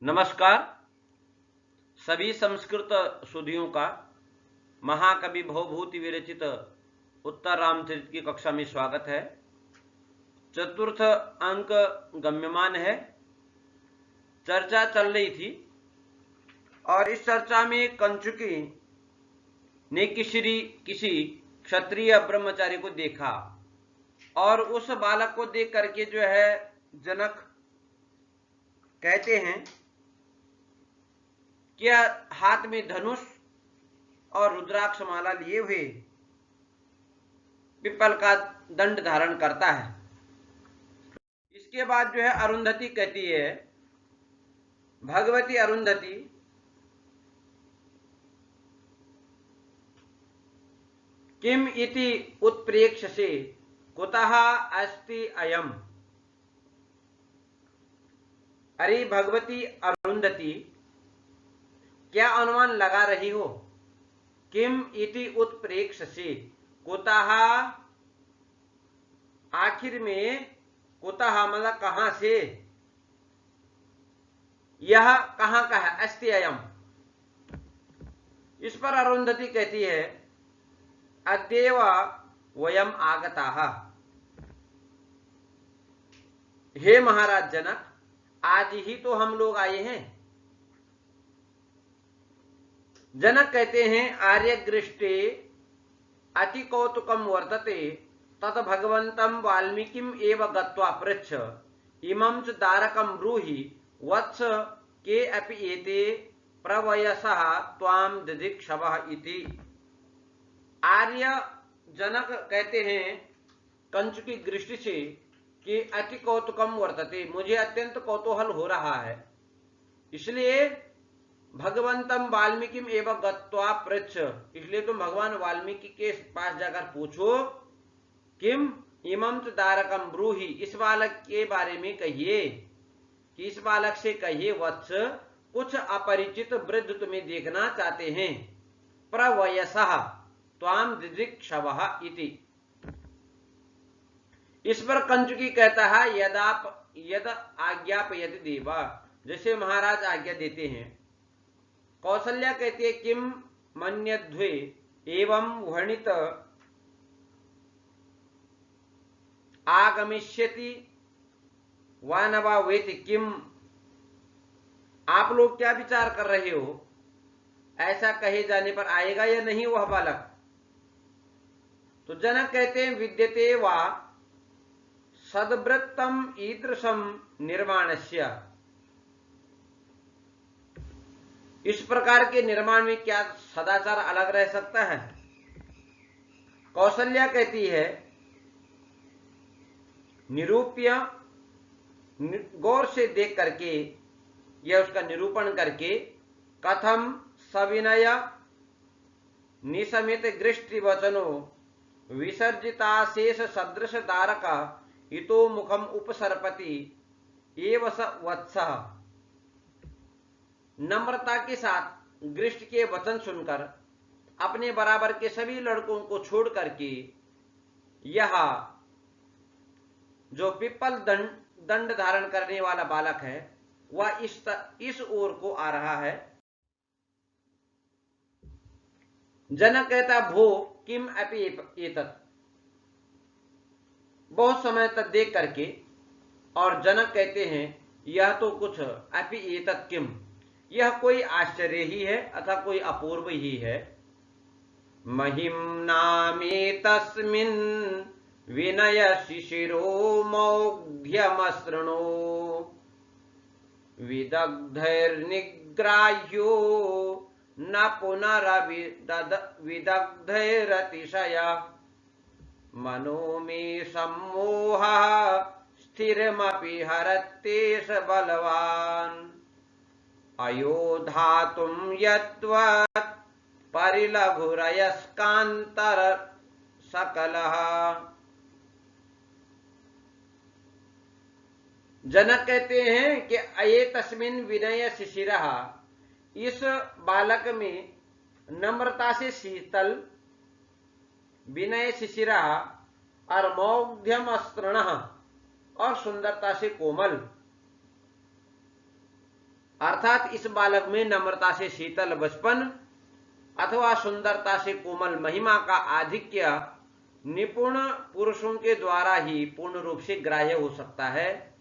नमस्कार। सभी संस्कृत सुधियों का महाकवि भवभूति विरचित उत्तर रामचरित की कक्षा में स्वागत है। चतुर्थ अंक गम्यमान है। चर्चा चल रही थी और इस चर्चा में कंचुकी ने किसी क्षत्रिय ब्रह्मचारी को देखा और उस बालक को देख करके जो है जनक कहते हैं क्या हाथ में धनुष और रुद्राक्ष माला लिए हुए पिपल का दंड धारण करता है। इसके बाद जो है अरुंधति कहती है, भगवती अरुंधति किम इति उत्प्रेक्ष्यसे कुतः अस्ति अयम। अरे भगवती अरुंधति, क्या अनुमान लगा रही हो? किम इति उत्प्रेक्ष्यसे, कुतः आखिर में, कुतः मतलब कहां से, यह कहां का है, अस्ति अयम। इस पर अरुंधति कहती है अद्येव वयम आगताः। हे महाराज जनक, आज ही तो हम लोग आए हैं। जनक कहते हैं आर्यगृष्टे अति कौतुकम वर्तते तत भगवंतम वाल्मीकिम एव गत्वा पृच्छ इमं च दारकम ब्रूहि वत्स के अपि एते प्रवयसः त्वाम दिदिक्षवः इति। आर्य जनक कहते हैं कंचुकी दृष्टि से कि अति कौतुकम वर्तते, मुझे अत्यंत कौतूहल हो रहा है, इसलिए भगवंतम वाल्मीकिम एवं गत्वा पृच्छ, इसलिए तुम भगवान वाल्मीकि के पास जाकर पूछो, किम इमं च दारकम ब्रूहि, इस बालक के बारे में कहिए, कि इस बालक से कहिए वत्स, कुछ अपरिचित वृद्ध तुम्हें देखना चाहते हैं, प्रवयसः त्वाम दिदिक्षवः इति। इस पर कंचुकी कहता है यद आज्ञापयति देवा, जैसे महाराज आज्ञा देते हैं। कौसल्या कहती है किम मन्यध्वे एवं वर्णित आगमिष्यति वा न वा वेति किम। आप लोग क्या विचार कर रहे हो, ऐसा कहे जाने पर आएगा या नहीं वह बालक? तो जनक कहते हैं विद्यते वा सद्वृत्तम ईदृशम निर्माणस्य, इस प्रकार के निर्माण में क्या सदाचार अलग रह सकता है? कौसल्या कहती है निरूप्य, गौर से देख करके यह उसका निरूपण करके, कथम सविनय निसमित दृष्टि वचनो विसर्जिताशेष सदृश दारक हितो मुखम उपसर्पति एव स वत्सः। नम्रता के साथ गृष्ट के वचन सुनकर अपने बराबर के सभी लड़कों को छोड़ करके यह जो पिपल दंड धारण करने वाला बालक है वह इस ओर को आ रहा है। जनक कहता भो किम अपि एतत्, बहुत समय तक देख करके, और जनक कहते हैं यह तो कुछ अपि एतत् किम, यह कोई आश्चर्य ही है अथवा कोई अपूर्व ही है। महिम्नामेतस्मिन् विनय शिशिरो मौघ्यमसृणो विदग्धैर्निग्राह्यो न पुनरविदग्धैरतिशय मनो मे सम्मोहः स्थिरमपि हरत्येष बलवान् अयोधातुं यद्वत् परिलघुरयस्कान्तर सकलः। जनक कहते हैं कि अये तस्मिन् विनय शिशिरः, इस बालक में नम्रता से शीतल, विनय शिशिरः और मौग्ध्यम स्तृणः और सुंदरता से कोमल, अर्थात इस बालक में नम्रता से शीतल बचपन अथवा सुंदरता से कोमल महिमा का आधिक्य निपुण पुरुषों के द्वारा ही पूर्ण रूप से ग्राह्य हो सकता है,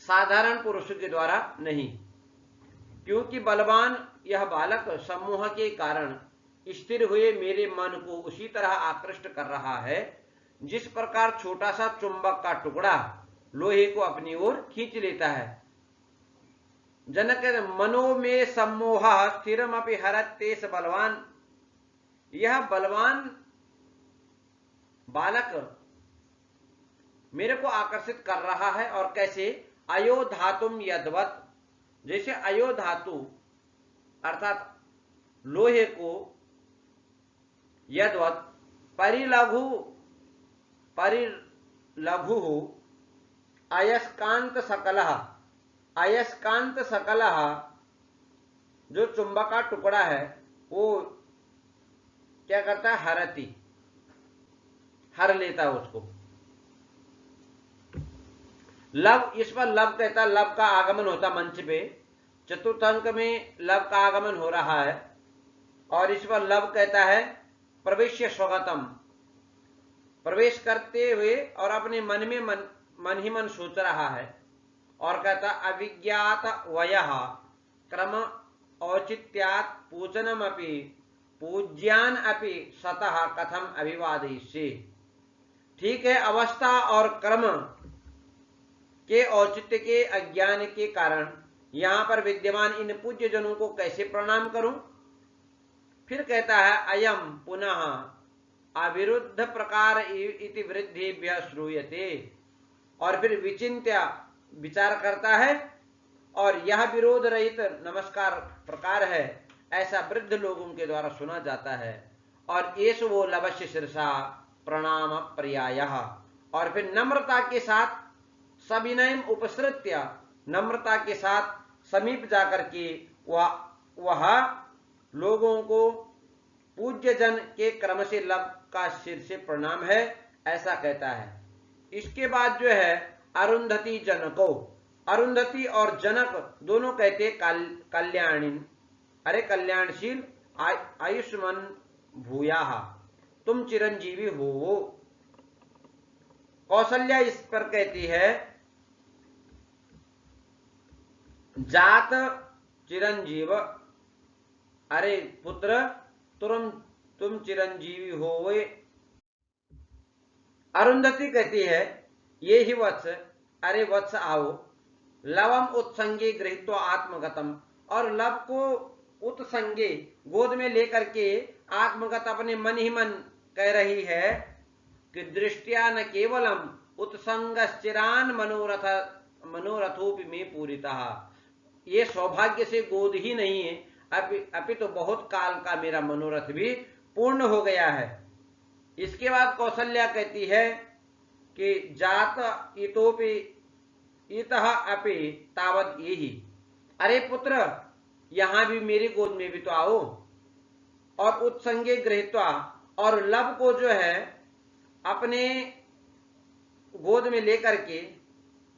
साधारण पुरुषों के द्वारा नहीं। क्योंकि बलवान यह बालक सम्मोह के कारण स्थिर हुए मेरे मन को उसी तरह आकृष्ट कर रहा है जिस प्रकार छोटा सा चुंबक का टुकड़ा लोहे को अपनी ओर खींच लेता है। जनक मनो में सम्मोह स्थिरमपि हरतेस बलवान, यह बलवान बालक मेरे को आकर्षित कर रहा है। और कैसे? अयो धातुम यद्वत, जैसे अयो धातु अर्थात लोहे को यद्वत परिलघु अयस्कांत सकलः, अयस्कांत सकलः जो चुंबक का टुकड़ा है वो क्या करता है? हरती, हर लेता है उसको। लव, इस पर लव कहता है, लव का आगमन होता मंच पे, चतुर्थ अंक में लव का आगमन हो रहा है और इस पर लव कहता है प्रवेश्य स्वगतम, प्रवेश करते हुए और अपने मन में मन ही मन सोच रहा है। और कहता अविज्ञात वयः क्रम औचित्यात् पूजनम अपि पूज्यान अपि सतः कथम अभिवादयिष्ये। ठीक है, अवस्था और क्रम के औचित्य के अज्ञान के कारण यहां पर विद्यमान इन पूज्य जनों को कैसे प्रणाम करूं? फिर कहता है अयम पुनः अविरुद्ध प्रकार इति वृद्धिभ्य श्रूयते, और फिर विचिन्त्य विचार करता है और यह विरोध रहित नमस्कार प्रकार है ऐसा वृद्ध लोगों के द्वारा सुना जाता है। और एष वो लवश्य शीर्षा प्रणाम पर्यायः, और फिर नम्रता के साथ सविनय उपसृत्य, नम्रता के साथ समीप जाकर के वह लोगों को पूज्य जन के क्रम से लब का सिर से प्रणाम है ऐसा कहता है। इसके बाद जो है अरुंधति जनको, अरुंधति और जनक दोनों कहते कल्याणिन, अरे कल्याणशील आयुष्मान भूयाः, तुम चिरंजीवी हो। कौशल्या इस पर कहती है जात चिरंजीव, अरे पुत्र तुम चिरंजीवी हो। अरुंधति कहती है ये ही वत्स, अरे वत्स आओ। लवम उत्संगे गृहीत्वा आत्मगतम, और लब को उत्संगे गोद में लेकर के आत्मगत अपने मन ही मन कह रही है कि दृष्टिया न केवलम उत्संगश्चिरान मनोरथोपि में पूरितः, ये सौभाग्य से गोद ही नहीं है अभी तो बहुत काल का मेरा मनोरथ भी पूर्ण हो गया है। इसके बाद कौशल्या कहती है कि जात इतोपि इतः अपि तावत यही, अरे पुत्र यहां भी मेरी गोद में भी तो आओ। और उत्संगे गृहीत्वा, और लब को जो है अपने गोद में लेकर के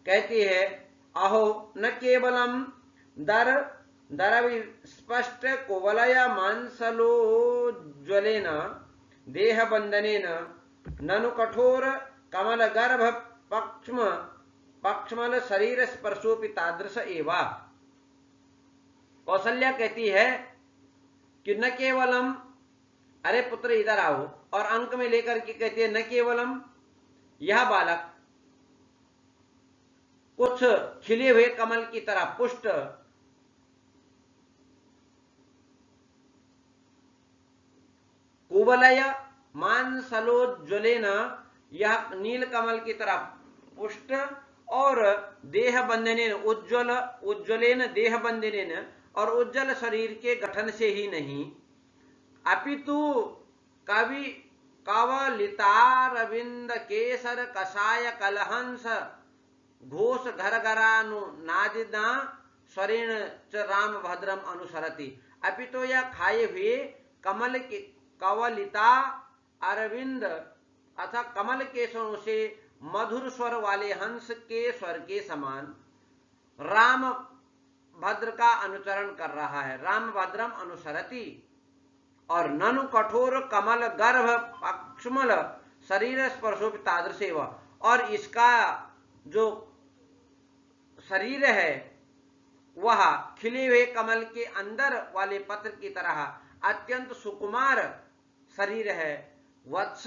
कहती है अहो न केवलम दर स्पष्ट कोवलया मांसलोज्वलेन देह बंधनेन ननु कठोर कमल गर्भ पक्ष्मल शरीर स्पर्शोपि तादृश एवा। कौशल्या कहती है कि न केवलम, अरे पुत्र इधर आओ, और अंक में लेकर के कहती है न केवलम यह बालक कुछ खिले हुए कमल की तरह पुष्ट कुवलय मांसलोज्वलेन, यह नील कमल की तरह पुष्ट और देह बंधनेन उज्ज्वलेन देह बंधनेन, और उज्ज्वल शरीर के गठन से ही नहीं अपितु कवलितारविंद केसर कषाय कलहंस घोष घर घरानु नादिना स्वरेण च राम भद्रम अनुसरति। अपितु यह खाए हुए कमल के कवलिता अरविंद अथवा कमल केसरों से मधुर स्वर वाले हंस के स्वर के समान राम भद्र का अनुचरण कर रहा है, राम भद्रम अनुसरति। और ननु कठोर कमल गर्भ पक्ष्मल शरीर स्पर्शो तादृशेव, और इसका जो शरीर है वह खिले हुए कमल के अंदर वाले पत्र की तरह अत्यंत सुकुमार शरीर है। वत्स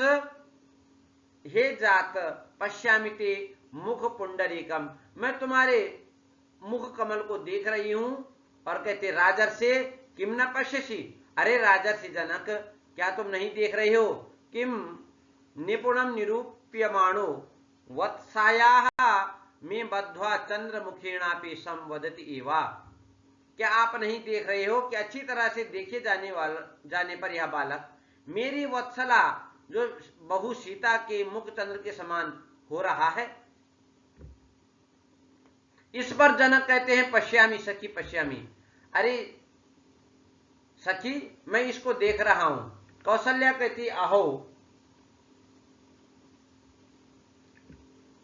हे जात पश्यामिते मुख पुंडरीकम, मैं तुम्हारे मुख कमल को देख रही हूं। और कहते राजर्षे किम न पश्यसि, अरे राजर्षि जनक क्या तुम नहीं देख रहे हो, किम निपुणम निरूप्यमाणो वत्सायाः में बद्ध्वा चंद्रमुखेणापि संवदति एवा, क्या आप नहीं देख रहे हो कि अच्छी तरह से देखे जाने पर यह बालक मेरी वत्सला जो बहु सीता के मुख चंद्र के समान हो रहा है। इस पर जनक कहते हैं पश्यामी सखी पश्यामी, अरे सखी मैं इसको देख रहा हूं। कौशल्या कहती अहो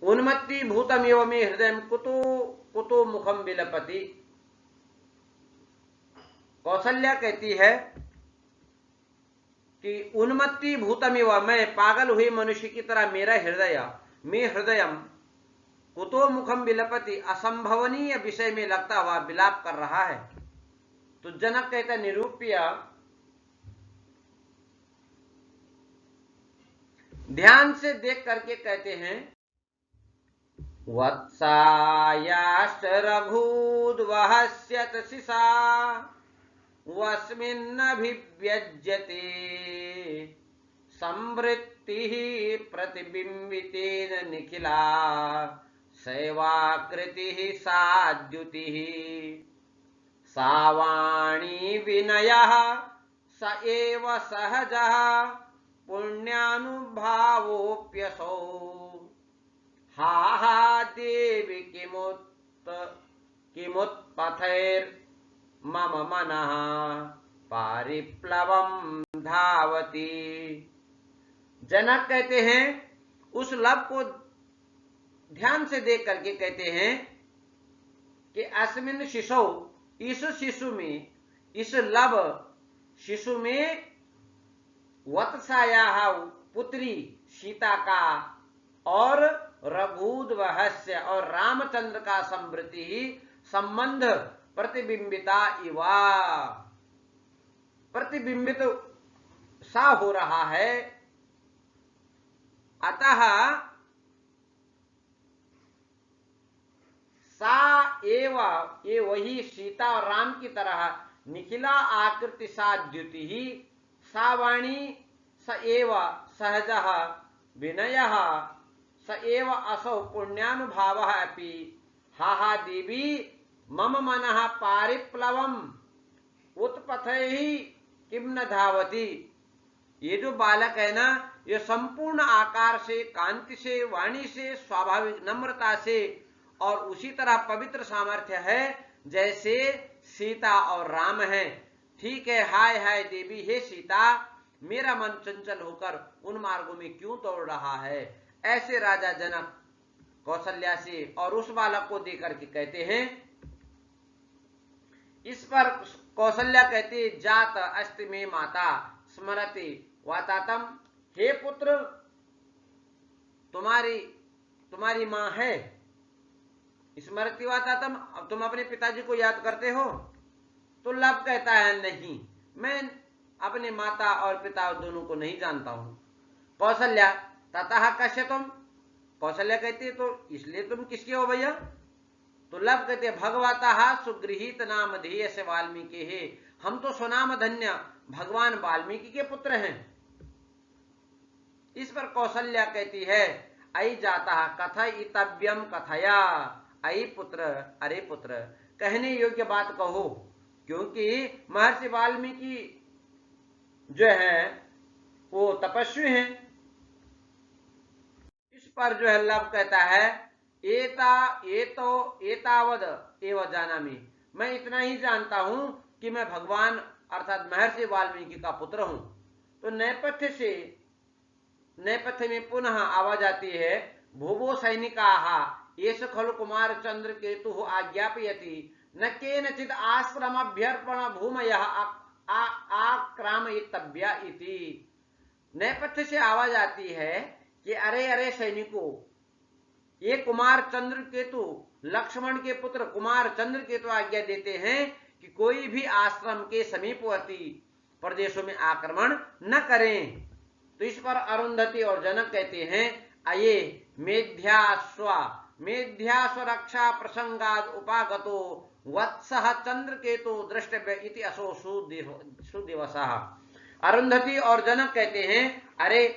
उन्मत्ति भूतमेव मे हृदय कुतो कुतो मुखम विलपति। कौशल्या कहती है कि उन्मत्ति भूतमेव, मैं पागल हुए मनुष्य की तरह मेरा हृदय मे हृदयम कुतो मुखम विलपति, असंभवनीय विषय में लगता हुआ विलाप कर रहा है। तो जनक कहता निरूप्य, ध्यान से देख करके कहते हैं वत्सायाश्च रघूद्वहस्यत सिसा वस्मिन्नभिव्यज्यते संवृत्तिः प्रतिबिंबितेन निखिला सैवाकृतिः साद्युतिः सावाणी विनयः स एव सहजः पुण्यानुभावोऽप्यसौ हा हा देवी किमुत्पथैर्मम मनः पारिप्लवं धावति। जनक कहते हैं उस लब को ध्यान से देख करके कहते हैं कि अस्मिन शिशौ, इस शिशु में, इस लब शिशु में वत्साया पुत्री सीता का और रघूद्वहस्य और रामचंद्र का संवृत्ति संबंध प्रतिबिंबिता इवा, प्रतिबिंबित सा हो रहा है। अतः सा एव, ये वही सीता और राम की तरह निखिला आकृति सा द्युति ही सा वाणी स एव सहजः विनयः स एव असौ पुण्यानुभावः अपि हा हा देवी मम मनः पारिप्लवम उत्पथैः किम न धावति। ये जो बालक है ना, ये संपूर्ण आकार से, कांति से, वाणी से, स्वाभाविक नम्रता से और उसी तरह पवित्र सामर्थ्य है जैसे सीता और राम है। ठीक है, हाय हाय देवी, हे सीता, मेरा मन चंचल होकर उन मार्गों में क्यों दौड़ रहा है। ऐसे राजा जनक कौशल्या से और उस बालक को देकर के कहते हैं। इस पर कौशल्या कहती जात अस्ति में माता स्मरति वातातम, हे पुत्र तुम्हारी मां है। स्मरति वातातम, अब तुम अपने पिताजी को याद करते हो। तो लब कहता है नहीं, मैं अपने माता और पिता दोनों को नहीं जानता हूं। कौशल्या ततः कश्यतम, कौशल्या कहती है तो इसलिए तुम किसके हो भैया। तो लब कहते भगवतः सुगृहीत नाम ध्येय से वाल्मीकि है, हम तो सुनाम धन्य भगवान वाल्मीकि के पुत्र हैं। इस पर कौशल्या कहती है अयि जाता कथयितव्यम कथया, अयि पुत्र, अरे पुत्र, कहने योग्य बात कहो, क्योंकि महर्षि वाल्मीकि जो है वो तपस्वी हैं। इस पर जो है लब कहता है एतावद एव जानामि, मैं इतना ही जानता हूं कि मैं भगवान अर्थात महर्षि वाल्मीकि का पुत्र हूं। तो नेपथ्य में पुनः आवाज आती है भूवो सैनिकाः एष खलु कुमार चंद्र केतु आज्ञापयति न केनचित् आश्रमभ्यर्पण भूमयः आक्रामयितव्या इति। नेपथ्य से आवाज आती है कि अरे अरे सैनिकों, ये कुमार चंद्रकेतु, लक्ष्मण के पुत्र कुमार चंद्रकेतु आज्ञा देते हैं कि कोई भी आश्रम के समीपवर्ती प्रदेशों में आक्रमण न करें। तो इस पर अरुंधति और जनक कहते हैं, अये मेध्यास्व रक्षा प्रसंगाद उपागतो वत्सः चंद्रकेतु द्रष्टव्य इति असो सुदिवसः। अरुंधति और जनक कहते हैं, अरे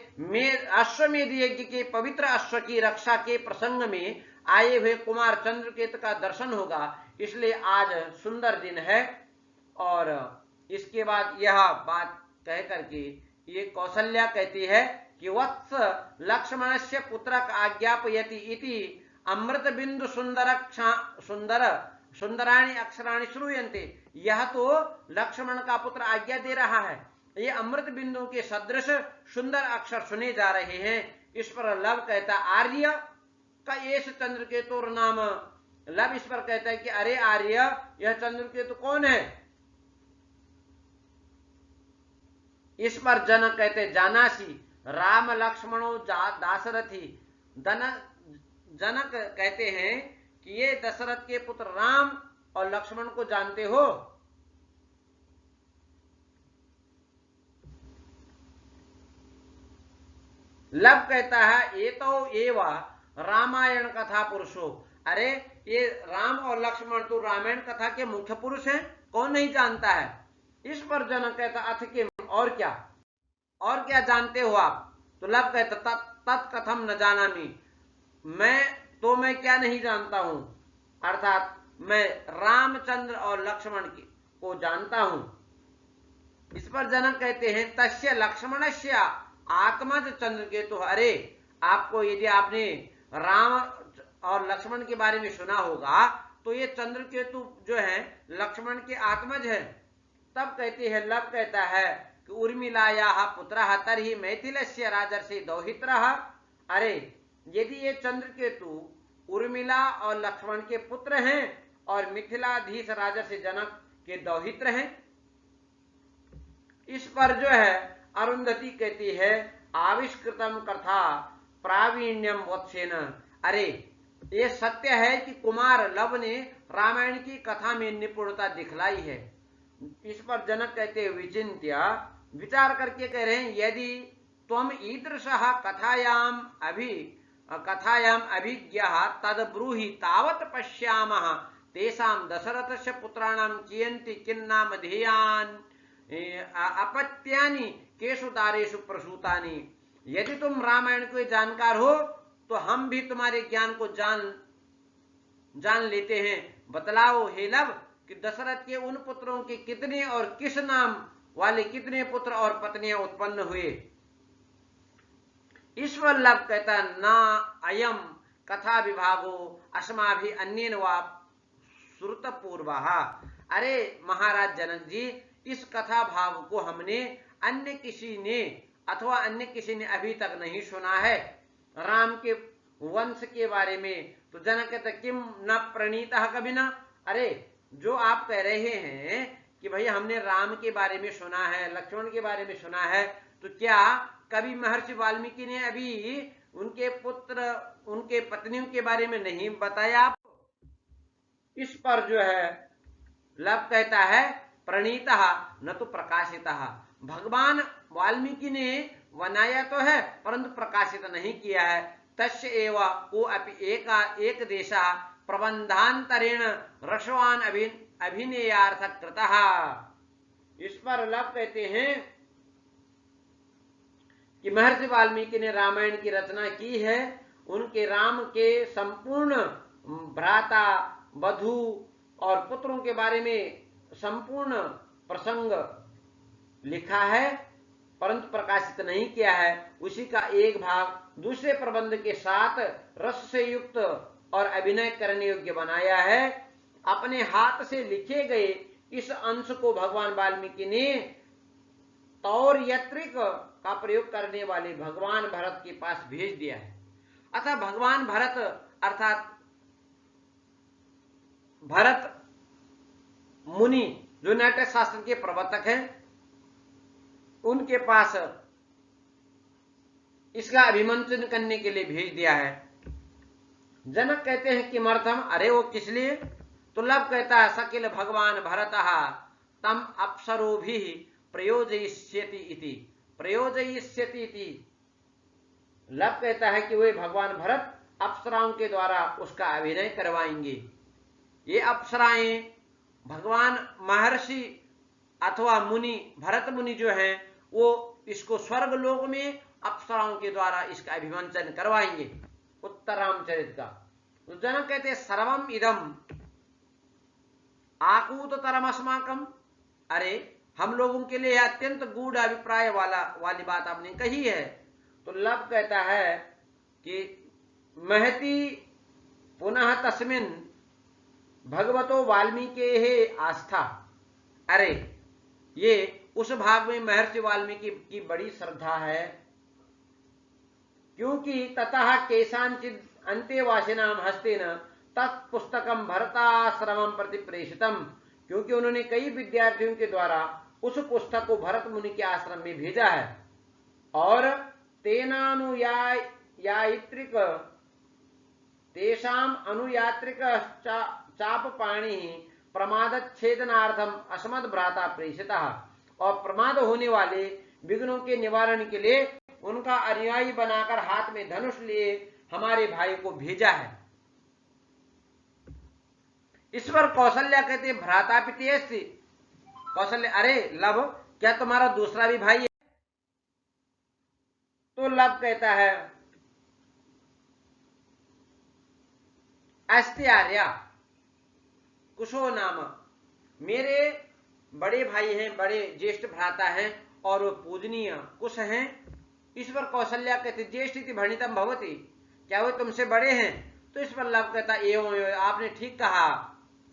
अश्वमेध यज्ञ के पवित्र अश्व की रक्षा के प्रसंग में आए हुए कुमार चंद्रकेतु का दर्शन होगा, इसलिए आज सुंदर दिन है। और इसके बाद यह बात कह करके ये कौशल्या कहती है कि वत्स लक्ष्मणस्य पुत्रक आज्ञापयति इति अमृत बिंदु सुंदराणि अक्षराणि श्रूयन्ते। यह तो लक्ष्मण का पुत्र आज्ञा दे रहा है, ये अमृत बिंदु के सदृश सुंदर अक्षर सुने जा रहे हैं। इस पर लव कहता आर्य का एस चंद्रकेतु नाम। लव इस पर कहता है कि अरे आर्य, यह चंद्रकेतु कौन है? इस पर जनक कहते जानासी राम लक्ष्मणो दाशरथी। जनक कहते हैं कि ये दशरथ के पुत्र राम और लक्ष्मण को जानते हो? लव कहता है ये तो एवा रामायण कथा पुरुषो। अरे ये राम और लक्ष्मण तो रामायण कथा के मुख्य पुरुष हैं, कौन नहीं जानता है? इस पर जनक कहता अथ के और क्या जानते हो आप? तो लव कहता तत्कथम न जानामि, मैं क्या नहीं जानता हूं, अर्थात मैं रामचंद्र और लक्ष्मण को जानता हूं। इस पर जनक कहते हैं तस्य लक्ष्मणस्य आत्मज चंद्रकेतु। अरे आपको, यदि आपने राम और लक्ष्मण के बारे में सुना होगा तो ये चंद्रकेतु जो है लक्ष्मण के आत्मज है। तब कहते हैं, लव कहता है कि उर्मिलायाः पुत्रः तर्हि मैथिलस्य राजर्षि दौहित्रः। अरे यदि ये चंद्रकेतु उर्मिला और लक्ष्मण के पुत्र हैं और मिथिलाधीश राजर्षि जनक के दौहित्र हैं। इस पर जो है अरुंधति कहती है आविष्कृतम कथा प्रावीण्यम वत्सेन। अरे ये सत्य है कि कुमार लव ने रामायण की कथा में निपुणता दिखलाई है। इस पर जनक कहते हैं विचिंत्य, विचार करके कह रहे हैं, यदि त्वम ईदृशः कथायाम अभिज्ञः तद ब्रूहि तावत् पश्यामः तेषां दशरथस्य पुत्राणां कियन्ति किन्नाम ध्येयान् अपत्यानि केषु दारेषु प्रसूतानि। यदि तुम रामायण के जानकार हो तो हम भी तुम्हारे ज्ञान को जान लेते हैं। बतलाओ हे लव कि दशरथ के उन पुत्रों के कितने और किस नाम वाले कितने पुत्र और पत्नियां उत्पन्न हुए। ईश्वर लव कहता ना अयम कथा विभागो अस्माभि अन्येन वा श्रुतपूर्वः। अरे महाराज जनक जी, इस कथा भाग को हमने अन्य किसी ने अभी तक नहीं सुना है। राम के वंश के बारे में तो जनक कहता किम न प्रणीतः कभी ना। अरे जो आप कह रहे हैं कि भाई हमने राम के बारे में सुना है, लक्ष्मण के बारे में सुना है, तो क्या कभी महर्षि वाल्मीकि ने अभी उनके पुत्र उनके पत्नियों के बारे में नहीं बताया आपको? इस पर जो है लव कहता है प्रणीतः न तो प्रकाशितः। भगवान वाल्मीकि ने बनाया तो है परंतु प्रकाशित नहीं किया है। तस्य एव को अपि एक देशा प्रबंधांतरेण रसवान अभिनयार्थ कृतः। इस पर लव कहते हैं कि महर्षि वाल्मीकि ने रामायण की रचना की है, उनके राम के संपूर्ण भ्राता बधू और पुत्रों के बारे में संपूर्ण प्रसंग लिखा है परंतु प्रकाशित नहीं किया है। उसी का एक भाग दूसरे प्रबंध के साथ रस से युक्त और अभिनय करने योग्य बनाया है। अपने हाथ से लिखे गए इस अंश को भगवान वाल्मीकि ने तौर्यत्रिक का प्रयोग करने वाले भगवान भरत के पास भेज दिया है। अतः भगवान भरत अर्थात भरत मुनि जो नाट्य शास्त्र के प्रवर्तक हैं उनके पास इसका अभिमंत्रण करने के लिए भेज दिया है। जनक कहते हैं किमर्थम, अरे वो किस लिए? तो लब कहता है सकिल भगवान भरतः तम अप्सरो भी प्रयोजयिष्यति इति। प्रयोजयिष्यति इति लब कहता है कि वे भगवान भरत अप्सराओं के द्वारा उसका अभिनय करवाएंगे। ये अप्सराएं भगवान महर्षि अथवा मुनि भरत मुनि जो हैं वो इसको स्वर्ग लोक में अप्सराओं के द्वारा इसका अभिमंत्रण करवाएंगे उत्तर रामचरित का। तो जनक कहते हैं सर्वम इदम आकूततरम अस्माकम, अरे हम लोगों के लिए अत्यंत गूढ़ अभिप्राय वाली बात आपने कही है। तो लब कहता है कि महति पुनः तस्मिन भगवतो वाल्मीकि हे आस्था, अरे ये उस भाग में महर्षि वाल्मीकि की बड़ी श्रद्धा है, क्योंकि ततः केशांचिद अंतेवासिनाम हस्तेन तत्पुस्तकम भरताश्रमम प्रति प्रेषितम, क्योंकि उन्होंने कई विद्यार्थियों के द्वारा उस पुस्तक को भरत मुनि के आश्रम में भेजा है। और तेनानुयात्रिक तेषाम अनुयात्रिक चाप पाणी प्रमादच्छेदनार्थम अस्मद भ्राता प्रेषिता, और प्रमाद होने वाले विघ्नों के निवारण के लिए उनका अनुयायी बनाकर हाथ में धनुष लिए हमारे भाई को भेजा है। इस पर कौशल्या कहते भ्राता पितेस्ति। कौशल्य, अरे लब क्या तुम्हारा दूसरा भी भाई है? तो लब कहता है अस्ति आर्या कुशो नाम, मेरे बड़े भाई हैं, बड़े ज्येष्ठ भ्राता हैं और वो पूजनीय कुश हैं। इस पर कौशल्या कहते ज्येष्ठ इति भणितम भवति, क्या वो तुमसे बड़े हैं? तो इस पर लब कहता एवं आपने ठीक कहा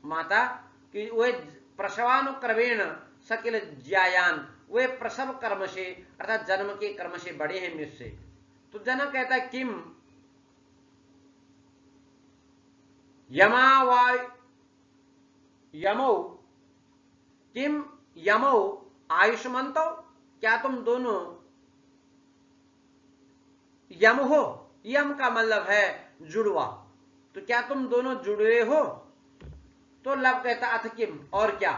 माता कि वे प्रसवानुक्रमेण सकिल ज्यायान, वे प्रसव कर्म से अर्थात जन्म के कर्म से बड़े हैं मुझसे। तो जनक कहता है किम यमौ किम यमौ आयुष्मंतो, क्या तुम दोनों यम हो? यम का मतलब है जुड़वा, तो क्या तुम दोनों जुड़े हो? तो लब कहता अथ किम, और क्या?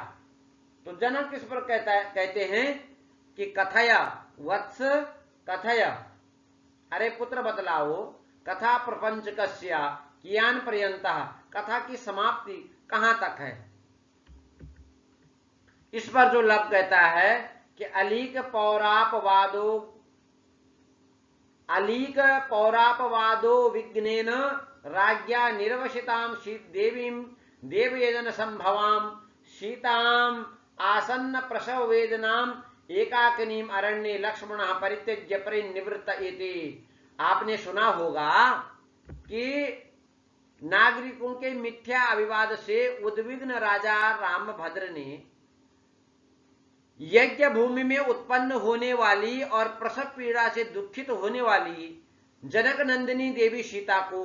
तो जनक इस पर कहते हैं कि कथया वत्स कथया, अरे पुत्र बतलाओ कथा प्रपंच कस्या कियान पर्यंतः, कथा की समाप्ति कहां तक है? इस पर जो लब कहता है कि अलीक पौरापवादो विघ्नेन राज्ञा निर्वसितां देवीं देवयजन संभवाम सीताम आसन्न प्रसव वेदनाम एकाकिनीम अरण्ये लक्ष्मण परित्यज्य परिनिवृत्त इति। आपने सुना होगा कि नागरिकों के मिथ्या अभिवाद से उद्विग्न राजा रामभद्र ने यज्ञ भूमि में उत्पन्न होने वाली और प्रसव पीड़ा से दुखित होने वाली जनक नंदिनी देवी सीता को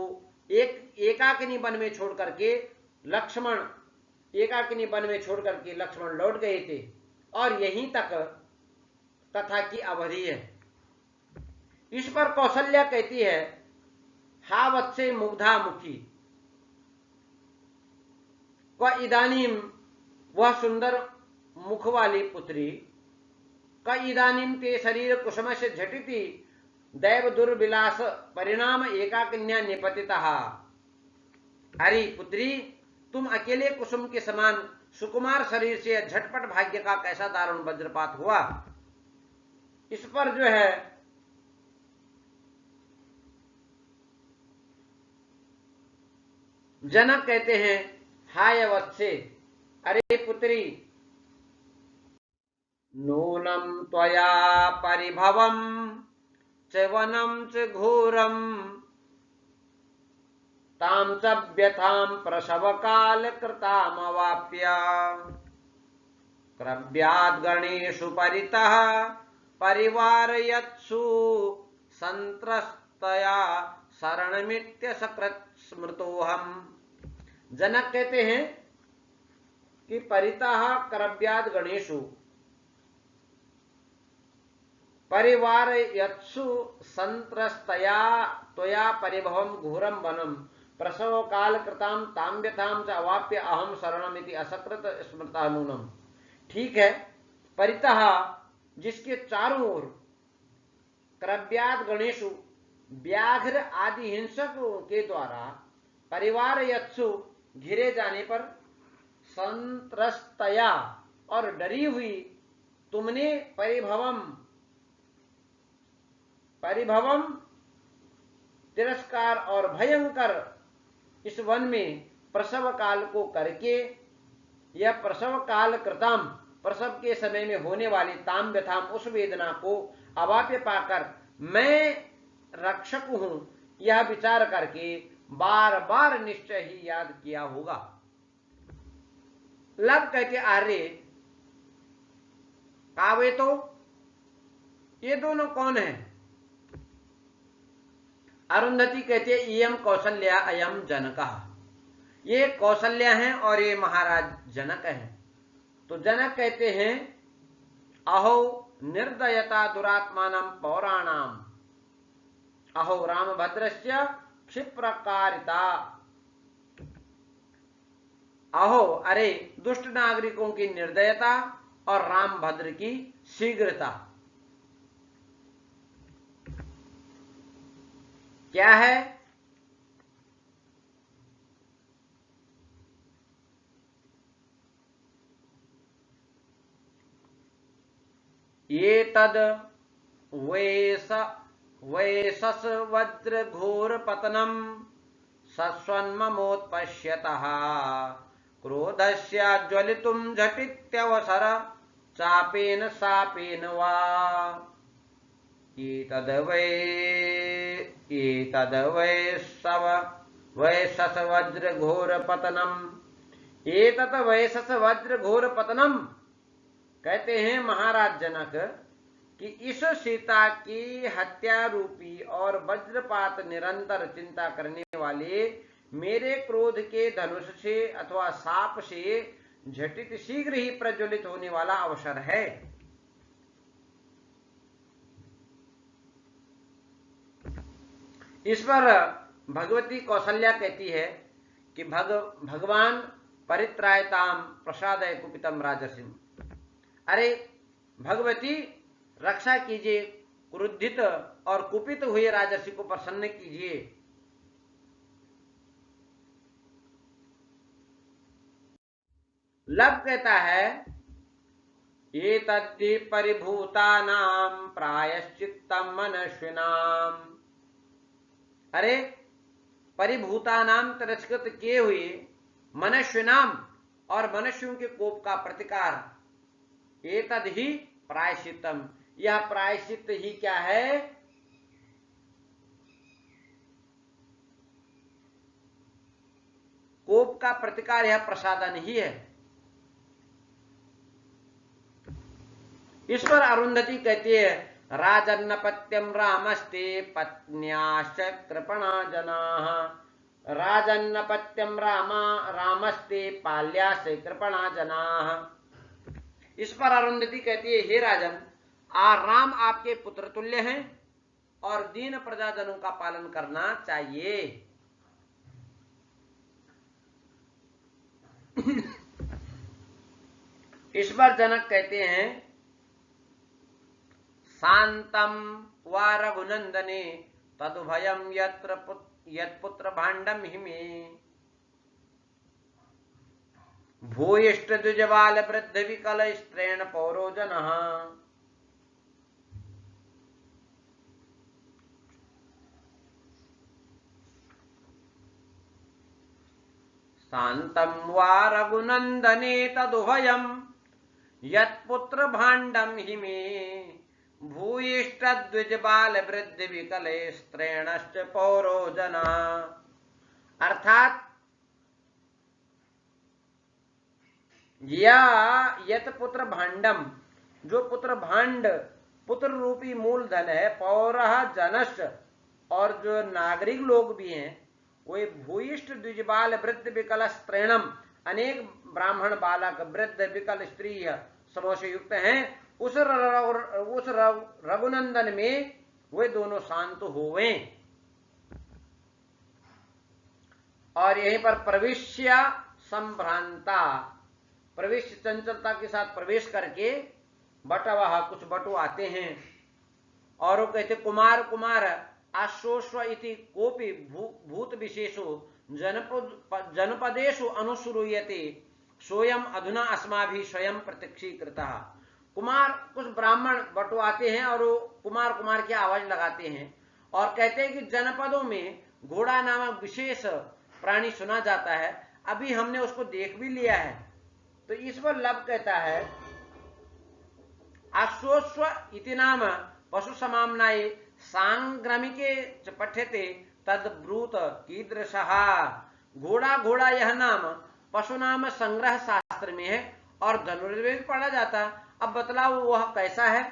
एकाकिनी वन में छोड़ करके लक्ष्मण लौट गए थे, और यहीं तक कथा की अवधि है। इस पर कौशल्या कहती है हा वत्से मुग्धा मुखी व इदानीम, वह सुंदर मुख वाली पुत्री क इदानीम ते शरीर कुसुम से झटिति दैव दुर्विलास परिणाम एकाकिन्या निपतिता। हरि पुत्री, तुम अकेले कुसुम के समान सुकुमार शरीर से झटपट भाग्य का कैसा दारुण वज्रपात हुआ। इस पर जो है जनक कहते हैं हाय वत्से, अरे पुत्री, नूनम त्वया परिभवम च वनम च घोरम ताम च व्यथाम प्रसव काल कृतामवाप्य क्रव्याद गणेशु परितः परिवारयत्सु संत्रस्तया शरणमित्य सकृत स्मृतोहम। जनक कहते हैं कि परितः करव्याद गणेशु परिवार यत्सु संत्रस्तया त्वया परिभवम घोरम वनम प्रसव काल कृताम ताम व्यथाम च अवाप्य अहम शरणमिति असकृत स्मृता नूनम। ठीक है, परितः जिसके चारों ओर क्रव्याद गणेशु व्याघ्र आदि हिंसकों के द्वारा परिवार यत्सु घिरे जाने पर संत्रस्तया और डरी हुई तुमने परिभवम तिरस्कार और भयंकर इस वन में प्रसव काल को करके या प्रसव काल कृताम प्रसव के समय में होने वाली ताम व्यथाम उस वेदना को अवाप्य पाकर मैं रक्षक हूं, यह विचार करके बार बार निश्चय ही याद किया होगा। लब कहते आर्य कावे तो ये दोनों कौन है? अरुंधति कहते इयम कौशल्या अयम जनकः, ये कौशल्या हैं और ये महाराज जनक हैं। तो जनक कहते हैं अहो निर्दयता दुरात्मानं पौराणाम अहो रामभद्रस्य क्षिप्रकारिता। अहो अरे दुष्ट नागरिकों की निर्दयता और रामभद्र की शीघ्रता। क्या है? ये तद वैसस वज्र घोर पतनम सस्वन्ममोत्पश्यतः क्रोधस्याज्वलितुं झटित्यवसर चापेन सापेन वा। एतद् वैसस वज्र घोर पतनम, एतत् वैसस वज्र घोर पतनम कहते हैं महाराज जनक कि इस सीता की हत्या रूपी और वज्रपात निरंतर चिंता करने वाले मेरे क्रोध के धनुष से अथवा साप से झटित शीघ्र ही प्रज्वलित होने वाला अवसर है। इस पर भगवती कौशल्या कहती है कि भगवान परित्रायताम प्रसादय कुपितम राजसिंह, अरे भगवती रक्षा कीजिए, क्रुद्धित और कुपित हुए राजर्षि को प्रसन्न कीजिए। लब कहता है ये तद्धि परिभूतानाम प्रायश्चित्तम मनस्विनाम, अरे परिभूतानाम तिरस्कृत किए हुए मनस्विनाम और मनुष्यों के कोप का प्रतिकार, एतद ही प्रायश्चित्तम, यह प्रायश्चित ही क्या है? कोप का प्रतिकार, यह प्रसादन ही है। इस पर अरुंधति कहती है राजन्नपत्यम रामस्ते पत्न्याश्च कृपणा जनाः, राजन्नपत्यम रामस्ते पाल्याश्च कृपणा जनाः। इस पर अरुंधति कहती है हे राजन, राम आपके पुत्र तुल्य हैं और दीन प्रजाजनों का पालन करना चाहिए। इस पर जनक कहते हैं शांतम वा रघुनंदने तदुभयम यत्पुत्र भांडम हिमे भूयिष्ठ द्विजबाल वृद्ध विकल स्त्रेण पौरो जनः। शांतम वा रघुनंदने तदुभयम यत्पुत्र भांडम हिमे भूयिष्ठ द्विजबाल वृद्ध विकल स्त्रेणश्च पौरो जनः। अर्थात या यत पुत्र भांडम, जो पुत्र भांड पुत्र रूपी मूलधन है, पौरः जनश्च और जो नागरिक लोग भी हैं, वे भूयिष्ठ द्विजबाल वृद्ध विकल स्त्रेणम, अनेक ब्राह्मण बालक वृद्ध विकल स्त्री समूह से युक्त हैं, उस रघुनंदन में वे दोनों शांत होवे। और यहीं पर प्रविश्य संभ्रांता, प्रवेश चंचलता के साथ प्रवेश करके बटवह, कुछ बटु आते हैं और वो कहते कुमार कुमार आश्वस्व इति कोपि भूत विशेषो जनपदेषु अनुश्रूयते सोयम अधुना अस्माभि स्वयं प्रत्यक्षीकृतः। कुमार, कुछ ब्राह्मण बटु आते हैं और वो कुमार कुमार की आवाज लगाते हैं और कहते हैं कि जनपदों में घोड़ा नामक विशेष प्राणी सुना जाता है, अभी हमने उसको देख भी लिया है। तो इस पर लब कहता है अश्वस्व इति नाम पशु समाम्नाये सांग्रमिके च पठ्यते तद ब्रूत कीदृशः। घोड़ा घोड़ा यह नाम पशु नाम संग्रह शास्त्र में है और धनुर्वेद में पढ़ा जाता। अब बतलाओ वह कैसा है।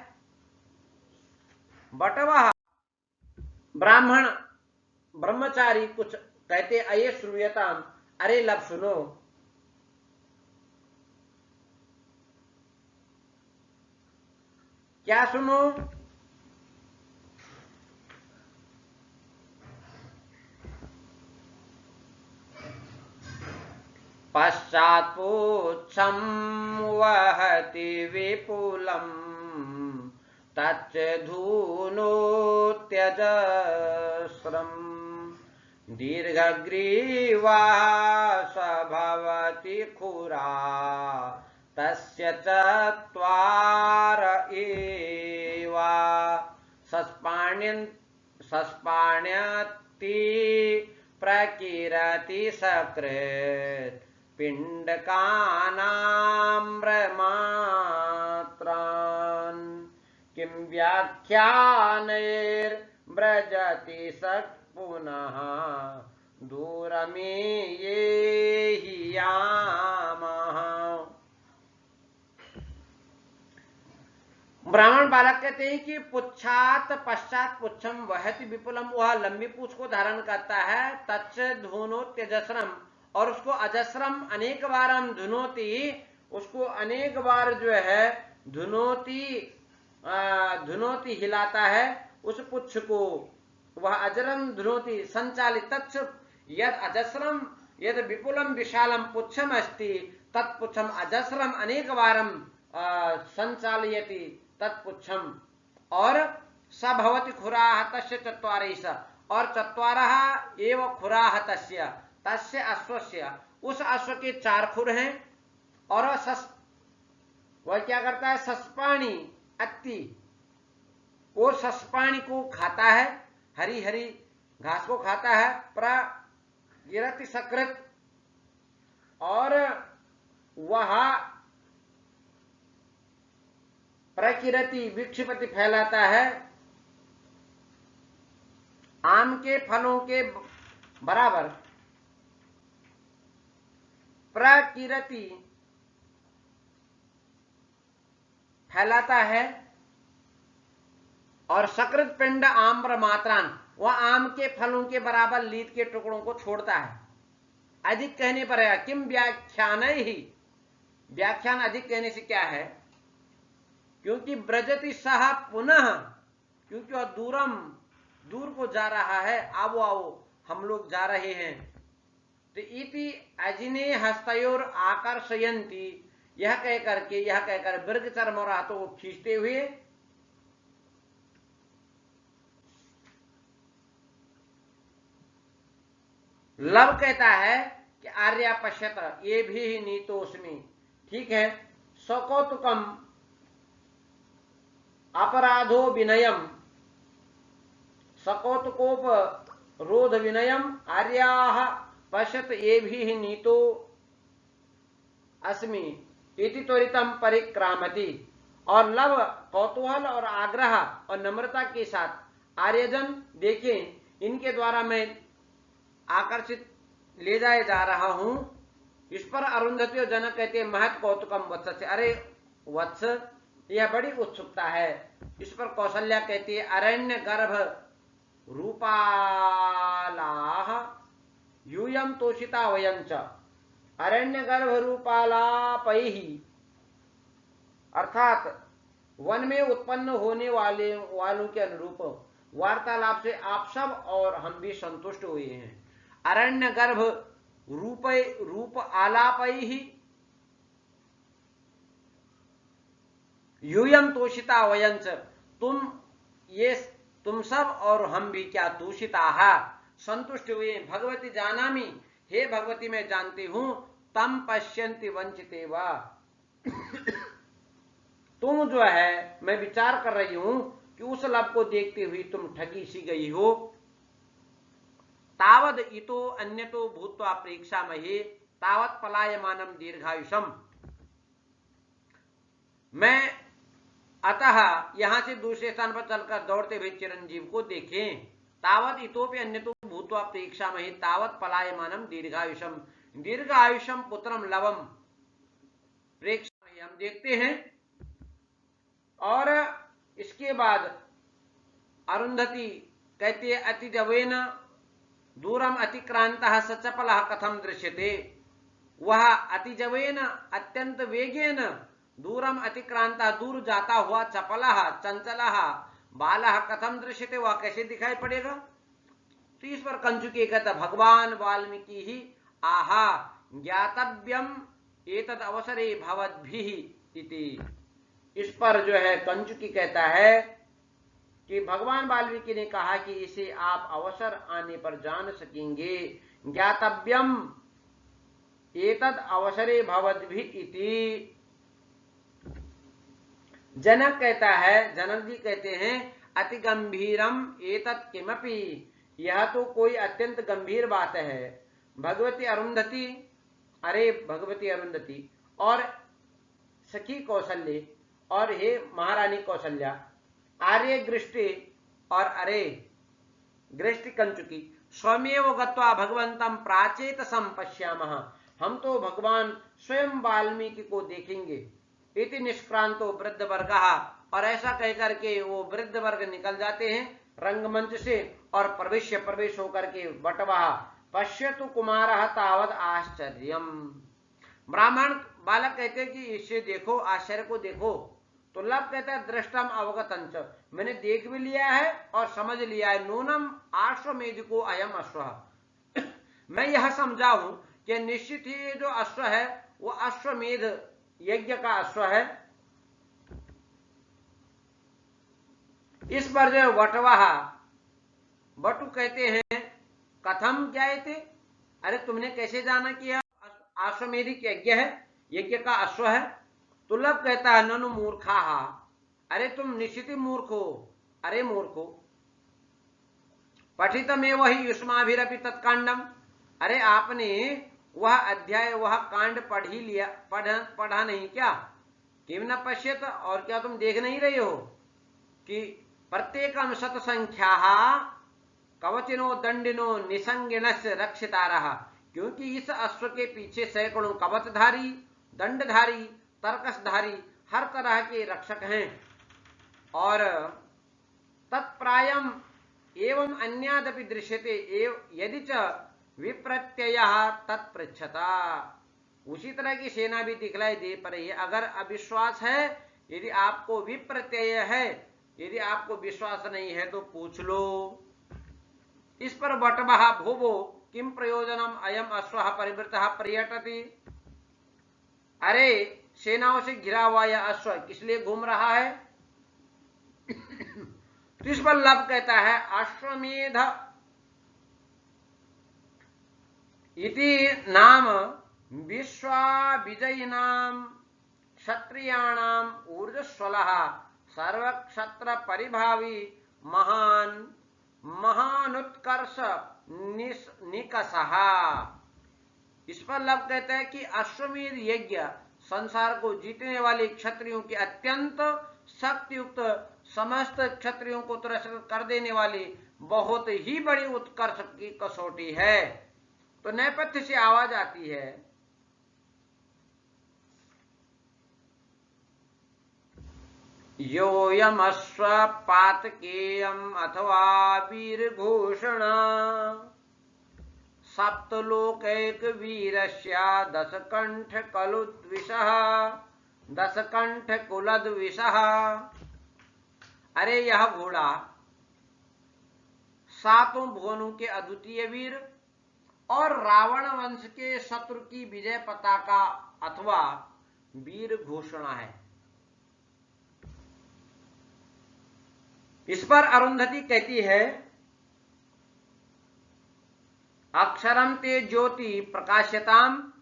बटवह ब्राह्मण ब्रह्मचारी कुछ कहते अये श्रूयताम, अरे लब सुनो। क्या सुनो? पश्चात्पुच्छं वहति विपुलं तच्च धूनोत्यजस्रम् दीर्घग्रीवा स भवति खुरा तस्य चत्वार एव सस्पाण्यति प्रकीरति सकृत् पिण्डकानाम्रमात्रान् किं व्याख्यानैर्व्रजति स पुनः दूरमेयेहि यामः। ब्राह्मण बालक कहते हैं कि पुच्छात पश्चात पुच्छम वहति विपुलम, वह लंबी पूछ को धारण करता है। तच्च धुनोत्यजस्रम, और उसको अजस्रम अनेक बार हम धुनोती, उसको अनेक बार जो है धुनोती हिलाता है उस पुच्छ को। वह अजरम धुनोती संचालित तच्च यद अजस्रम यद विपुलम विशालम पुच्छम अस्ति तत्पुच्छम अजस्रम अनेक बारम संचालयति तत्पुच्छम। और स भवति खुराः तस्य चत्वारैष, और चत्वारः एव खुराः तस्य तस्य अश्वस्य, उस अश्व के 4 खुर हैं। और वह क्या करता है? सस्पाणी अत्ति, वो सस्पाणी को खाता है, हरी हरी घास को खाता है। प्रगिरति सकृत, और वह प्रकिरति विक्षिपति फैलाता है आम के फलों के बराबर। प्रकिरति फैलाता है और सकृत पिंड आम्र मात्रान, वह आम के फलों के बराबर लीद के टुकड़ों को छोड़ता है। अधिक कहने पर है किम व्याख्यान ही, व्याख्यान अधिक कहने से क्या है? क्योंकि ब्रजति सह पुनः, क्योंकि वह दूर को जा रहा है, आओ आओ हम लोग जा रहे हैं। तो इति अजिने हस्तयोर आकर्षयन्ति, यह कहकर वृग चर्म और हाथों को खींचते हुए लव कहता है कि आर्या पश्यत ये भी नीतोस्मि। ठीक है, सकौतुकम अपराधो विनयम सकौतुकोप रोध विनयम आर्याः पश्यत ये भी नीतो अस्मि इति त्वरितम परिक्रामति। और लव कौतूहल और आग्रह और नम्रता के साथ आर्यजन देखें, इनके द्वारा मैं आकर्षित ले जाए जा रहा हूं। इस पर अरुंधति और जनक कहते हैं महत कौतुकम वत्स से, अरे वत्स यह बड़ी उत्सुकता है। इस पर कौशल्या कहती है अरण्य गर्भ रूपालाः यूयम तोषिता वयं च, अरण्य गर्भ रूपालापैहि, अर्थात वन में उत्पन्न होने वालों के अनुरूप वार्तालाप से आप सब और हम भी संतुष्ट हुए हैं। अरण्य गर्भ रूप आलापैहि यूयम तोषिता वयंच, तुम सब और हम भी क्या तोषिता संतुष्ट हुए। भगवती जानामि, हे भगवती मैं जानती हूं, तम पश्यन्ति वंचिते वा, तुम जो है मैं विचार कर रही हूं कि उस लाभ को देखते हुए तुम ठगी सी गई हो। तावद इतो अन्यतो भूत्वा प्रेक्षामहे तावत पलायमानम दीर्घायुषम, मैं अतः यहां से दूसरे स्थान पर चलकर दौड़ते हुए चिरंजीव को देखें। तावत इतोपि अन्यतो भूत्वा प्रेक्षामहे तावत पलायमानम दीर्घायुषम, दीर्घायुषम पुत्रम लवम प्रेक्षामहे, हम देखते हैं। और इसके बाद अरुंधति कहती है अतिजवेन दूरम अतिक्रांतः स चपलः कथम दृश्यते, वह अतिजवेन अत्यंत वेगेन दूरम अतिक्रांतः दूर जाता हुआ चपलः चंचलः बालः कथम दृश्यते, वह कैसे दिखाई पड़ेगा। तो इस पर कंचुकी कहता भगवान वाल्मीकि ही आहा ज्ञातव्यम एतद अवसरे भवद्भिः इति। इस पर जो है कंचुकी कहता है कि भगवान वाल्मीकि ने कहा कि इसे आप अवसर आने पर जान सकेंगे। ज्ञातव्यम एतद अवसरे भवद्भिः इति। जनक कहता है, जनक जी कहते हैं अति गंभीरम एतत् किमपि, यह तो कोई अत्यंत गंभीर बात है। भगवती अरुंधति, अरे भगवती अरुंधति और सखी कौशल्य और हे महारानी कौशल्या, आर्य गृष्टि और अरे गृष्टि कंचुकी, स्वमेव गत्वा भगवंतम प्राचेत संपश्यामः, हम तो भगवान स्वयं वाल्मीकि को देखेंगे। इति निष्क्रांतो वृद्ध वर्ग, और ऐसा कहकर के वो वृद्ध वर्ग निकल जाते हैं रंगमंच से और प्रवेश होकर के बटवा पश्यतु कुमारः तावद आश्चर्यम। ब्राह्मण बालक कहते हैं कि इसे देखो, आश्चर्य को देखो। तो लब कहता है दृष्टम अवगतंच, मैंने देख भी लिया है और समझ लिया है। नूनम आश्वमेध को अयम अश्व, मैं यह समझा हूं कि निश्चित ही जो अश्व है वो अश्वमेध यज्ञ का अश्व है। इस पर जो वटवाहा बटु कहते हैं कथम ज्ञायते, अरे तुमने कैसे जाना कि यह अश्वमेधिक यज्ञ है, यज्ञ का अश्व है। तुल्लभ कहता है ननु मूर्खा, अरे तुम निश्चित ही मूर्ख हो। अरे मूर्खो, पठितमेव वही युष्माभिरपि तत्कांडम, अरे आपने वह अध्याय वह कांड पढ़ ही लिया, पढ़ा नहीं क्या। किम न पश्यत, और क्या तुम देख नहीं रहे हो कि प्रत्येकम शत संख्या कवचिनो दंडिनो निसंगिनस्य रक्षितारः, क्योंकि इस अश्व के पीछे सैकड़ों कवचधारी, दंडधारी, तर्कसधारी, हर तरह के रक्षक हैं। और तत्प्रायम एवं अन्यादपि दृश्यते यदि च विप्रत्ययः तत्पृच्छता, उसी तरह की सेना भी दिखलाई दे पर रही है। अगर अविश्वास है, यदि आपको विप्रत्यय है, यदि आपको विश्वास नहीं है तो पूछ लो। इस पर बटवः भुवो किम प्रयोजनम अयम अश्वः परिवृतः पर्यटति, अरे सेनाओं से घिरा हुआ यह अश्व किस लिए घूम रहा है। तो इस पर लब कहता है अश्वमेध इति नाम विश्वाविजयिनाम क्षत्रियाणाम ऊर्जस्वलः सर्वक्षत्र परिभावी महान महानुत्कर्ष निकषः। इस पर लब कहता है कि अश्वमेध यज्ञ संसार को जीतने वाले क्षत्रियों की अत्यंत शक्तियुक्त, समस्त क्षत्रियों को तिरस्कृत कर देने वाली बहुत ही बड़ी उत्कर्ष की कसौटी है। तो नेपथ्य से आवाज आती है, योयम अश्व पातकेयम अथवा वीरभूषण सप्तलोकैक वीरस्या दशकंठ कलुद्विषः दशकंठ कुलद्विषः। अरे यह घोड़ा सातों भुवनों के अद्वितीय वीर और रावण वंश के शत्रु की विजय पताका अथवा वीर घोषणा है। इस पर अरुंधति कहती है, अक्षरम ते ज्योति प्रकाश्यताम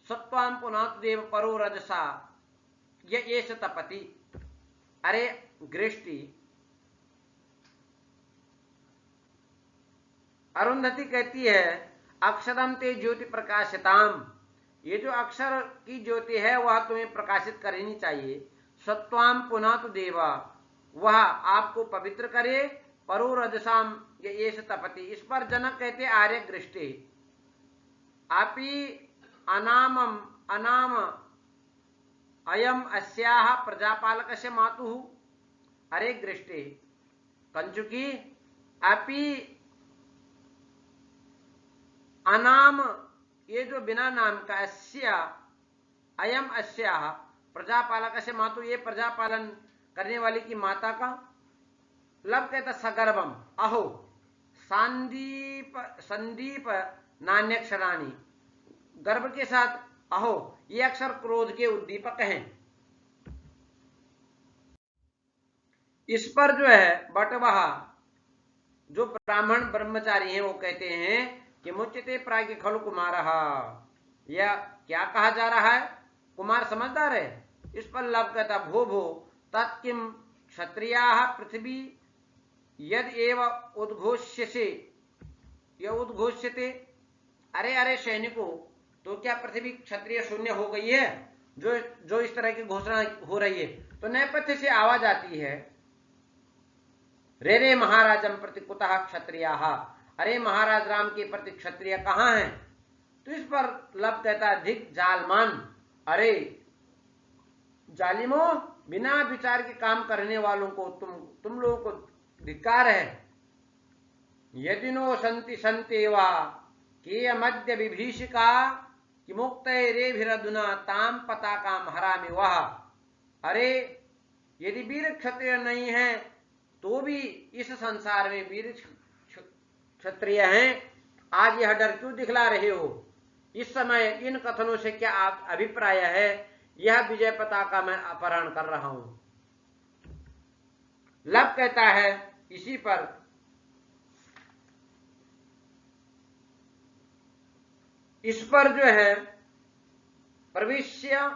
सत्वाम पुनात देव परो रजसा येष तपति। अरे गृष्टि, अरुंधति कहती है, अक्षरम ते ज्योति प्रकाशिताम, ये जो अक्षर की ज्योति है वह तुम्हें प्रकाशित करनी चाहिए। सत्वाम पुनातु देवा, वह आपको पवित्र करे। परो रजसाम येष तपति। इस पर जनक कहते आर्य गृष्टि, आपी अनामम अनाम अयम अस्याह प्रजापालकस्य मातुः। अरे गृष्टि, कंचुकी, आपी अनाम, ये जो बिना नाम का, अस्या अयम अस्याह प्रजापालकस्य मातु, ये प्रजापालन करने वाली की माता का। लब कहता सगर्भम, अहो संदीप संदीप नान्यक्षराणी, गर्भ के साथ अहो, ये अक्षर क्रोध के उद्दीपक हैं। इस पर जो है बटवाहा, जो ब्राह्मण ब्रह्मचारी हैं, वो कहते हैं कि मुच्यते प्राज्ञ खलु कुमारः, यह क्या कहा जा रहा है, कुमार समझदार है। इस पर लब कहता भो भो तत्किम क्षत्रियाः पृथ्वी यद एव उद्घोष्यसे या उद्घोष्यते। अरे अरे सैनिकों, तो क्या पृथ्वी क्षत्रिय शून्य हो गई है जो इस तरह की घोषणा हो रही है? तो नेपथ्य से आवाज आती है, रे रे महाराजम प्रति कुतः क्षत्रियाः, अरे महाराज राम के प्रति क्षत्रिय कहाँ हैं? तो इस पर लब कहता धिक जालमान, अरे जालिमो, बिना विचार के काम करने वालों को तुम लोगों को धिक्कार है। यदि नो संति संतेवा के मध्य विभीषिका कि मुक्त रे भिरधुना ताम पताकाम हरामि वह। अरे यदि वीर क्षत्रिय नहीं है तो भी इस संसार में वीर क्षत्रिय हैं, आज यह डर क्यों दिखला रहे हो? इस समय इन कथनों से क्या अभिप्राय है? यह विजय पताका मैं अपहरण कर रहा हूं। लब कहता है इसी पर, इस पर जो है प्रवेश्य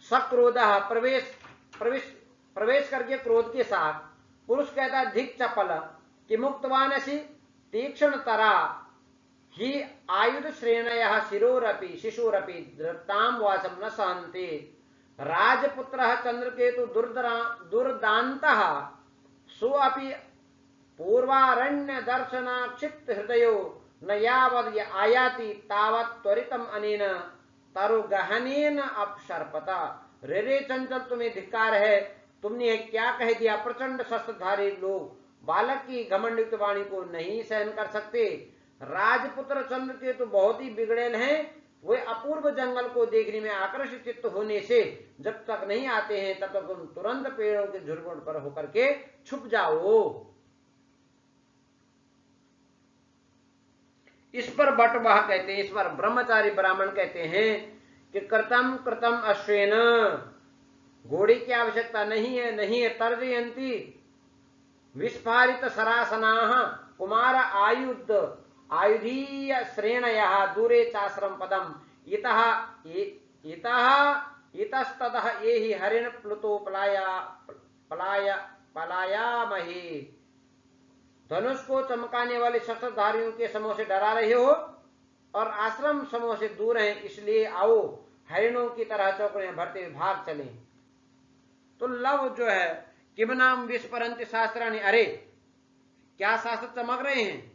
सक्रोधः, प्रवेश करके क्रोध के साथ पुरुष कहता धिक चपल कि मुक्तवान असि तीक्ष्ण तरा ही आयुध श्रेणयः शिरोरपि शिशुरपि धृताम वासम न सहन्ते। राजपुत्रः चंद्रकेतु दुर्दान्तः सोऽपि पूर्वारण्य दर्शनाक्षिप्त हृदयो न यावद् आयाति तावत् त्वरितम अनेन तरुगहनेन अपसर्पता। रे रे चंचल, तुम्हें धिक्कार है, तुमने क्या कह दिया? प्रचंड शस्त्रधारी लोग बालक की घमंडित वाणी को नहीं सहन कर सकते। राजपुत्र चंद्रकेतु बहुत ही बिगड़ेल हैं, वे अपूर्व जंगल को देखने में आकर्षित चित्त होने से जब तक नहीं आते हैं तब तक तुम तुरंत पेड़ों के झुरमुट पर होकर के छुप जाओ। इस पर बटवाह कहते हैं, इस पर ब्रह्मचारी ब्राह्मण कहते हैं कि कृतम कृतम अश्वेन, घोड़े की आवश्यकता नहीं है, नहीं है। तर्जयंती विस्फारित सरासनाः कुमार आयुधीय श्रेणयः दूरे चाश्रम पदम इतस्ततः ये ही हरिण प्लुतो पलायामहे। धनुष को चमकाने वाले शस्त्रधारियों के समूह से डरा रहे हो और आश्रम समूह से दूर हैं, इसलिए आओ हरिणों की तरह चौकड़ियां भरते हुए भाग चले। तो लव जो है किम नाम विस्फरन्ति शास्त्राणि, अरे क्या शास्त्र चमक रहे हैं?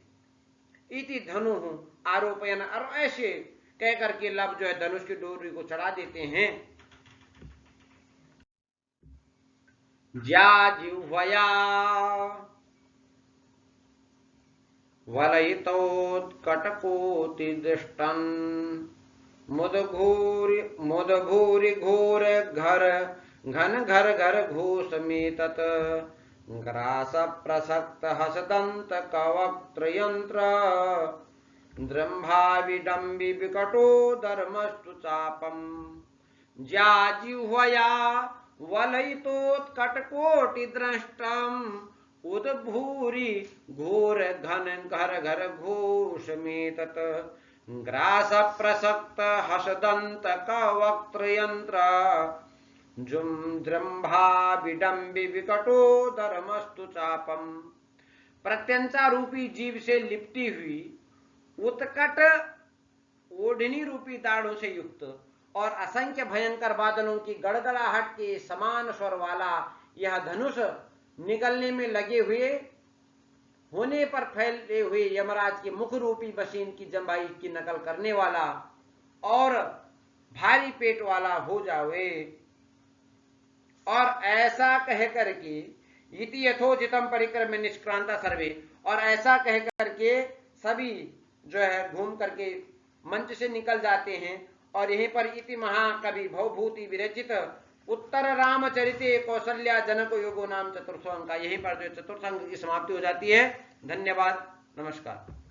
इति धनु आरोपयन, और ऐसे कह करके लव जो है धनुष की डोरी को चढ़ा देते हैं। ज्या जिह्वया वलयितोत्कटकोटिदृष्टन् मुदभूरि घोर घर घन घर घर घोषमेतत् ग्रास प्रसक्त हसदंत कवक्त्र यंत्र द्रंभाविडम्बि विकटो धर्मस्तु चापम् ज्याजिह्वया वलयितोत्कटकोटिदृष्टम् उद्भूरि घोर घन घर घर घोषमेतत् ग्रास प्रसक्त हसदंत कवक्त्र यंत्र जुम्द्रंभा विडम्बि विकटो धर्मस्तु चापम। प्रत्यंचा रूपी जीव से लिपटी हुई उत्कट ओढ़नी रूपी दाढ़ों से युक्त और असंख्य भयंकर बादलों की गड़गड़ाहट के समान स्वर वाला यह धनुष निकलने में लगे हुए होने पर फैले हुए यमराज के मुख रूपी मशीन की जंबाई की नकल करने वाला और भारी पेट वाला हो जावे। और ऐसा कह करके इति यथोचितम परिक्रम निष्क्रांता सर्वे, और ऐसा कह करके सभी जो है घूम करके मंच से निकल जाते हैं। और यहीं पर इति महाकवि भवभूति विरचित उत्तर रामचरिते कौशल्या जनक योगो नाम चतुर्थ अंक, यहीं पर जो चतुर्थ अंक की समाप्ति हो जाती है। धन्यवाद, नमस्कार।